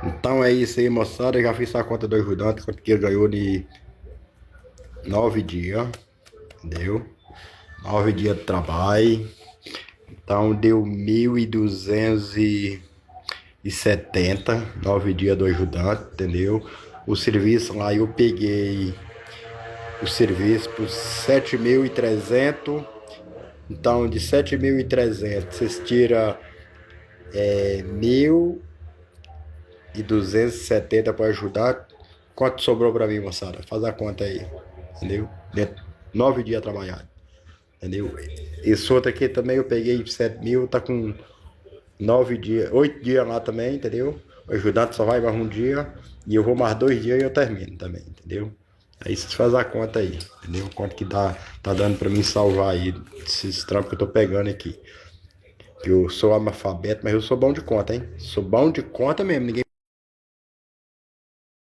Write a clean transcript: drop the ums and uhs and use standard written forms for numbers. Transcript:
Então é isso aí, moçada. Eu já fiz a conta do ajudante, quanto que ele ganhou de 9 dias, entendeu? 9 dias de trabalho. Então deu 1.270, 9 dias do ajudante, entendeu? O serviço lá eu peguei o serviço por 7.300. Então de 7.300 vocês tiram 1.270 para ajudar. Quanto sobrou para mim, moçada? Faz a conta aí, entendeu? De 9 dias trabalhados, entendeu? Esse outro aqui também eu peguei 7.000, tá com 9 dias, 8 dias lá também, entendeu? O ajudante só vai mais um dia e eu vou mais 2 dias e eu termino também, entendeu? Aí vocês fazem a conta aí, entendeu? Quanto que tá dando pra mim salvar aí esses trampos que eu tô pegando aqui. Que eu sou analfabeto, mas eu sou bom de conta, hein? Sou bom de conta mesmo, ninguém